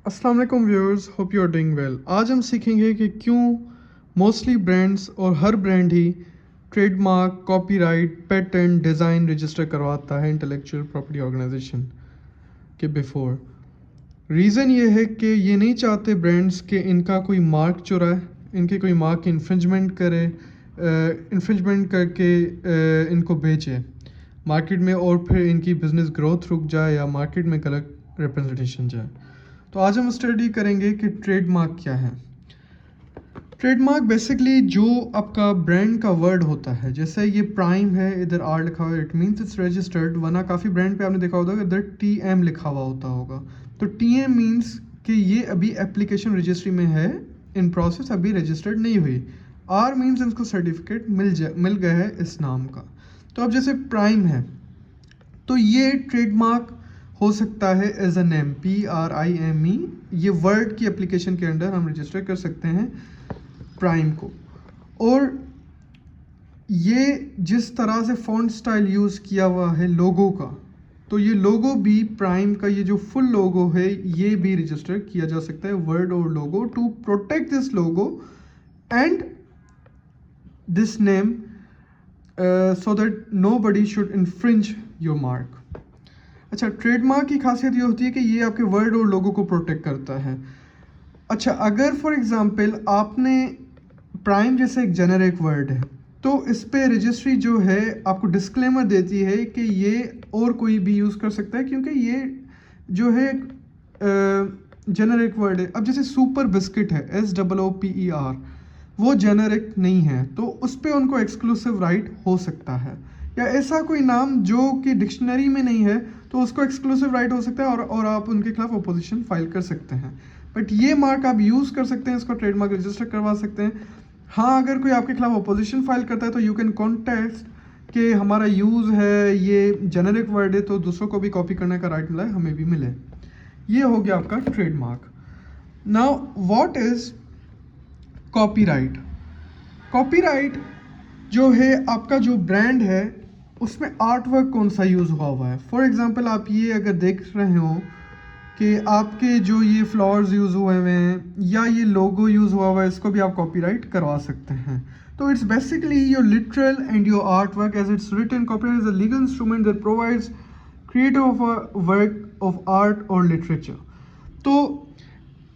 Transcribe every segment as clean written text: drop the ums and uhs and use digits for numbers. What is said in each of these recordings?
अस्सलाम वालेकुम viewers, hope you are doing well. आज हम सीखेंगे कि क्यों मोस्टली ब्रांड्स और हर ब्रांड ही trademark, copyright, patent, design register करवाता है इंटेलेक्चुअल प्रॉपर्टी ऑर्गेनाइजेशन के बिफोर। रीज़न ये है कि ये नहीं चाहते ब्रांड्स के इनका कोई मार्क चुराए, इनके कोई मार्क की इन्फ्रिंजमेंट करे, इन्फ्रिंजमेंट करके इनको बेचे मार्केट में और फिर इनकी बिज़नेस ग्रोथ रुक जाए या मार्केट में गलत रिप्रेजेंटेशन जाए। तो आज हम स्टडी करेंगे कि ट्रेडमार्क क्या है। ट्रेडमार्क बेसिकली जो आपका ब्रांड का वर्ड होता है, जैसे ये प्राइम है, इधर आर लिखा हुआ है, इट मीन्स इट्स रजिस्टर्ड। वरना काफ़ी ब्रांड पे आपने देखा होगा इधर TM लिखा हुआ होगा। तो TM मीन्स कि ये अभी एप्लीकेशन रजिस्ट्री में है, इन प्रोसेस, अभी रजिस्टर्ड नहीं हुई। R मीन्स इनको सर्टिफिकेट मिल गया है इस नाम का। तो अब जैसे प्राइम है तो ये ट्रेडमार्क हो सकता है एज अ नेम, PRIME। ये वर्ड की एप्लीकेशन के अंडर हम रजिस्टर कर सकते हैं प्राइम को। और ये जिस तरह से फॉन्ट स्टाइल यूज़ किया हुआ है लोगो का, तो ये लोगो भी प्राइम का, ये जो फुल लोगो है ये भी रजिस्टर किया जा सकता है, वर्ड और logo, to protect this logo and this name so that nobody should infringe your mark. अच्छा, ट्रेडमार्क की खासियत ये होती है कि ये आपके वर्ड और लोगो को प्रोटेक्ट करता है। अच्छा, अगर फॉर एग्जांपल आपने प्राइम जैसे एक जेनेरिक वर्ड है, तो इस पे रजिस्ट्री जो है आपको डिस्क्लेमर देती है कि ये और कोई भी यूज़ कर सकता है, क्योंकि ये जो है जेनेरिक वर्ड है। अब जैसे सुपर बिस्किट है, SOOPER, वो जेनेरिक नहीं है, तो उस पर उनको एक्सक्लूसिव राइट हो सकता है। या ऐसा कोई नाम जो कि डिक्शनरी में नहीं है, तो उसको एक्सक्लूसिव राइट हो सकता है और आप उनके खिलाफ अपोजिशन फाइल कर सकते हैं। बट ये मार्क आप यूज़ कर सकते हैं, इसको ट्रेडमार्क रजिस्टर करवा सकते हैं। हाँ, अगर कोई आपके खिलाफ अपोजिशन फाइल करता है तो यू कैन कॉन्टेस्ट कि हमारा यूज़ है, ये जेनेरिक वर्ड है, तो दूसरों को भी कॉपी करने का राइट मिला है, हमें भी मिले। ये हो गया आपका trademark. Now what is copyright? Copyright जो है आपका जो ब्रांड है उसमें आर्ट वर्क कौन सा यूज़ हुआ है। फॉर एग्जांपल आप ये अगर देख रहे हो कि आपके जो ये फ्लावर्स यूज़ हुए हैं या ये लोगो यूज़ हुआ है, इसको भी आप कॉपीराइट करवा सकते हैं। तो it's basically your literal and your art work as it's written. Copyright is a legal instrument that provides creator of a work of art और लिटरेचर। तो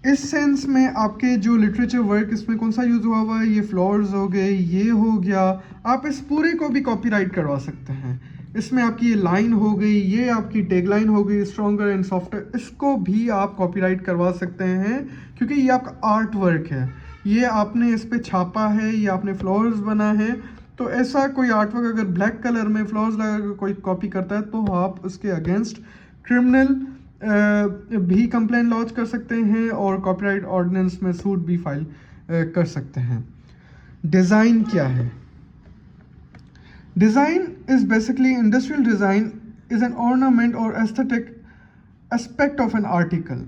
इस सेंस में आपके जो लिटरेचर वर्क इसमें कौन सा यूज़ हुआ है, ये फ्लावर्स हो गए, ये हो गया, आप इस पूरे को भी कॉपीराइट करवा सकते हैं। इसमें आपकी ये लाइन हो गई, ये आपकी टैगलाइन हो गई, स्ट्रॉन्गर एंड सॉफ्टर, इसको भी आप कॉपीराइट करवा सकते हैं, क्योंकि ये आपका आर्ट वर्क है, ये आपने इस पर छापा है, ये आपने फ्लावर्स बना है। तो ऐसा कोई आर्ट वर्क अगर ब्लैक कलर में फ्लावर्स लगा कर कोई कॉपी करता है, तो आप उसके अगेंस्ट क्रिमिनल भी कंप्लेन लॉन्च कर सकते हैं और कॉपीराइट ऑर्डिनेंस में सूट भी फाइल कर सकते हैं। डिज़ाइन क्या है? Design is basically, industrial design is an ornament और aesthetic aspect of an article.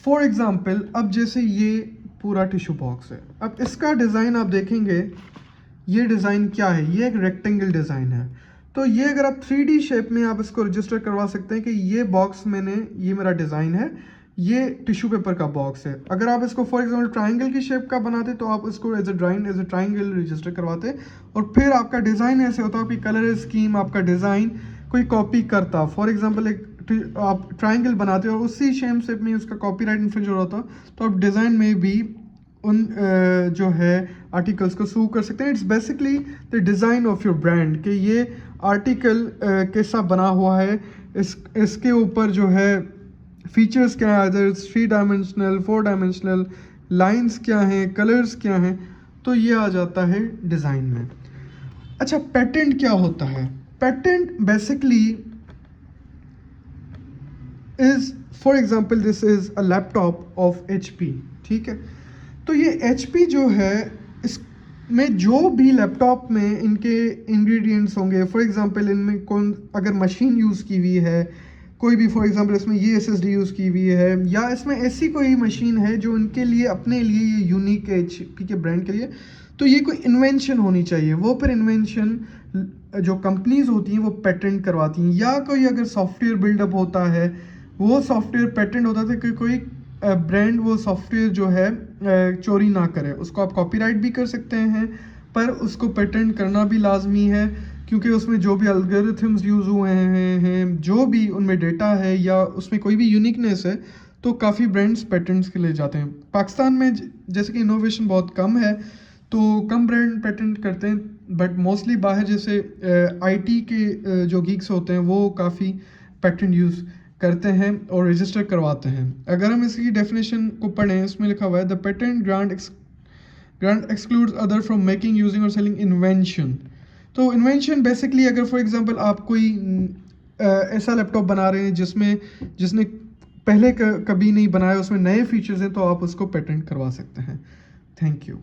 For example, अब जैसे ये पूरा टिश्यू बॉक्स है, अब इसका डिज़ाइन आप देखेंगे, ये डिज़ाइन क्या है, ये एक रेक्टेंगल डिज़ाइन है। तो ये अगर आप 3D शेप में आप इसको रजिस्टर करवा सकते हैं कि ये बॉक्स ये मेरा डिज़ाइन है, ये टिश्यू पेपर का बॉक्स है। अगर आप इसको फॉर एग्जांपल ट्रायंगल की शेप का बनाते तो आप इसको एज अ ट्रायंगल रजिस्टर करवाते, और फिर आपका डिज़ाइन ऐसे होता कि कलर स्कीम आपका डिज़ाइन कोई कॉपी करता। फॉर एग्जांपल एक आप ट्रायंगल बनाते हो और उसी सेम शेप में उसका कॉपीराइट इन्फ्रिंज हो रहा था, तो आप डिज़ाइन में भी उन जो है आर्टिकल्स को सू कर सकते हैं। It's basically the design of your brand, कि ये आर्टिकल कैसा बना हुआ है, इसके ऊपर जो है फीचर्स क्या है, अदर 3 डायमेंशनल, 4 डायमेंशनल, लाइंस क्या हैं, कलर्स क्या हैं, तो ये आ जाता है डिज़ाइन में। अच्छा, पेटेंट क्या होता है? Patent basically is, for example this is a laptop off HP, ठीक है। तो ये HP जो है, इसमें जो भी लैपटॉप में इनके इंग्रेडिएंट्स होंगे, फॉर एग्जांपल इनमें कौन अगर मशीन यूज़ की हुई है, कोई भी फॉर एग्जांपल इसमें ये SSD यूज़ की हुई है, या इसमें ऐसी कोई मशीन है जो उनके लिए, अपने लिए ये यूनिक है HP के ब्रांड के लिए, तो ये कोई इन्वेंशन होनी चाहिए। वो फिर इन्वेंशन जो कंपनीज होती हैं वो पेटेंट करवाती हैं। या कोई अगर सॉफ्टवेयर बिल्डअप होता है, वो सॉफ्टवेयर पेटेंट होता था कि कोई ब्रांड वो सॉफ्टवेयर जो है चोरी ना करे। उसको आप कॉपीराइट भी कर सकते हैं, पर उसको पेटेंट करना भी लाजमी है, क्योंकि उसमें जो भी एल्गोरिथम्स यूज़ हुए हैं, जो भी उनमें डेटा है या उसमें कोई भी यूनिकनेस है, तो काफ़ी ब्रांड्स पेटेंट्स के लिए जाते हैं। पाकिस्तान में जैसे कि इनोवेशन बहुत कम है, तो कम ब्रांड पेटेंट करते हैं, बट मोस्टली बाहर जैसे आईटी के जो गीक्स होते हैं वो काफ़ी पेटेंट यूज़ करते हैं और रजिस्टर करवाते हैं। अगर हम इसकी डेफिनेशन को पढ़ें, इसमें लिखा हुआ है the patent grant excludes other from making, using और सेलिंग इन्वेंशन। तो इन्वेंशन बेसिकली अगर फॉर एग्जांपल आप कोई ऐसा लैपटॉप बना रहे हैं जिसने पहले कभी नहीं बनाया, उसमें नए फीचर्स हैं, तो आप उसको पेटेंट करवा सकते हैं। Thank you.